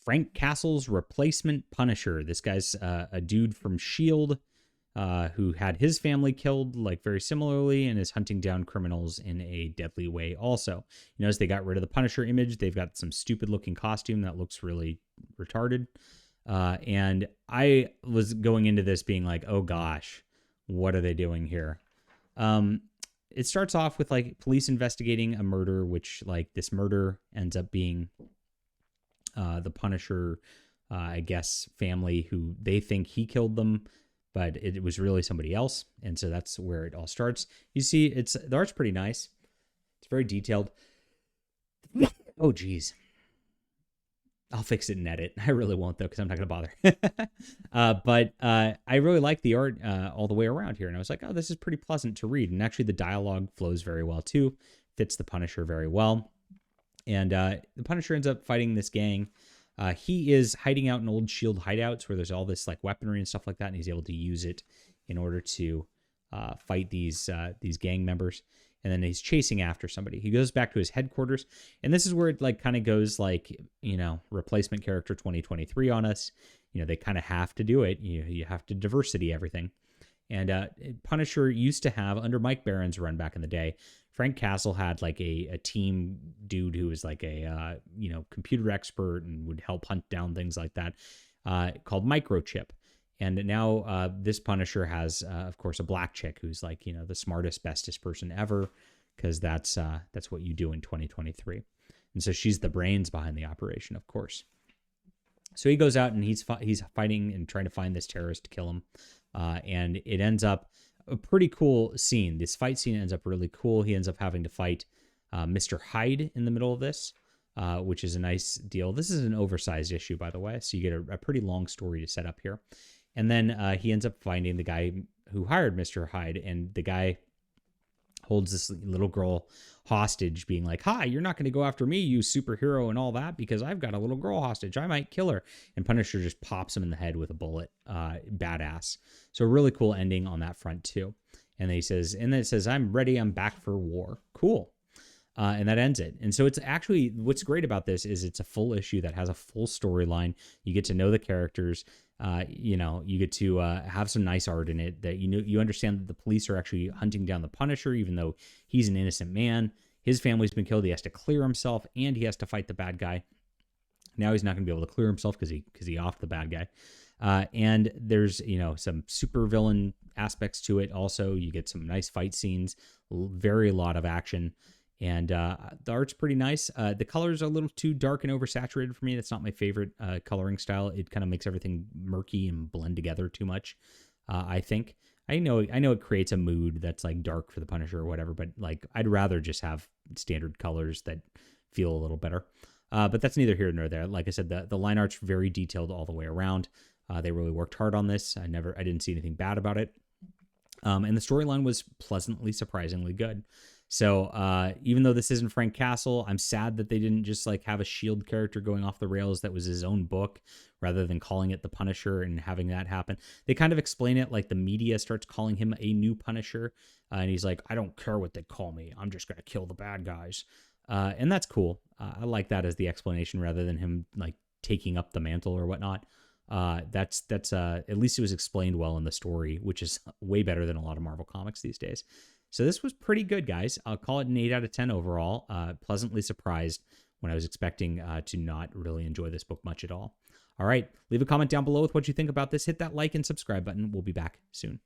Frank Castle's replacement Punisher. This guy's a dude from S.H.I.E.L.D. Who had his family killed, like, very similarly, and is hunting down criminals in a deadly way also. You notice they got rid of the Punisher image. They've got some stupid-looking costume that looks really retarded. And I was going into this being like, oh gosh, what are they doing here? It starts off with, like, police investigating a murder, which, like, this murder ends up being the Punisher, I guess, family who they think he killed them, but it was really somebody else. And so that's where it all starts. You see, the art's pretty nice. It's very detailed. Oh, geez. I'll fix it and edit. I really won't, though, because I'm not going to bother. But I really like the art all the way around here. And I was like, oh, this is pretty pleasant to read. And actually, the dialogue flows very well, too. Fits the Punisher very well. And the Punisher ends up fighting this gang. He is hiding out in old S.H.I.E.L.D. hideouts where there's all this, like, weaponry and stuff like that. And he's able to use it in order to fight these gang members. And then he's chasing after somebody. He goes back to his headquarters. And this is where it, like, kind of goes, like, you know, replacement character 2023 on us. You know, they kind of have to do it. You have to diversity everything. And Punisher used to have, under Mike Barron's run back in the day, Frank Castle had, like, a team dude who was, like, a, you know, computer expert and would help hunt down things like that, called Microchip. And now this Punisher has, of course, a black chick who's, like, you know, the smartest, bestest person ever, because that's what you do in 2023. And so she's the brains behind the operation, of course. So he goes out and he's fighting and trying to find this terrorist to kill him. And it ends up a pretty cool scene. This fight scene ends up really cool. He ends up having to fight Mr. Hyde in the middle of this, which is a nice deal. This is an oversized issue, by the way, so you get a pretty long story to set up here. And then he ends up finding the guy who hired Mr. Hyde, and the guy holds this little girl hostage, being like, hi, you're not going to go after me, you superhero and all that, because I've got a little girl hostage. I might kill her. And Punisher just pops him in the head with a bullet. Badass. So a really cool ending on that front, too. And then it says, I'm ready. I'm back for war. Cool. And that ends it. And so it's actually, what's great about this is it's a full issue that has a full storyline. You get to know the characters. You know, you get to have some nice art in it, that, you know, you understand that the police are actually hunting down the Punisher, even though he's an innocent man. His family's been killed. He has to clear himself, and he has to fight the bad guy. Now he's not going to be able to clear himself because he offed the bad guy. And there's, you know, some super villain aspects to it. Also, you get some nice fight scenes, very lot of action. And the art's pretty nice. The colors are a little too dark and oversaturated for me. That's not my favorite coloring style. It kind of makes everything murky and blend together too much, I think. I know it creates a mood that's, like, dark for the Punisher or whatever, but, like, I'd rather just have standard colors that feel a little better. But that's neither here nor there. Like I said, the line art's very detailed all the way around. They really worked hard on this. I didn't see anything bad about it. And the storyline was pleasantly, surprisingly good. So even though this isn't Frank Castle, I'm sad that they didn't just, like, have a S.H.I.E.L.D. character going off the rails that was his own book, rather than calling it the Punisher and having that happen. They kind of explain it like the media starts calling him a new Punisher. And he's like, I don't care what they call me. I'm just going to kill the bad guys. And that's cool. I like that as the explanation, rather than him, like, taking up the mantle or whatnot. That's at least it was explained well in the story, which is way better than a lot of Marvel comics these days. So this was pretty good, guys. I'll call it an 8 out of 10 overall. Pleasantly surprised when I was expecting to not really enjoy this book much at all. All right, leave a comment down below with what you think about this. Hit that like and subscribe button. We'll be back soon.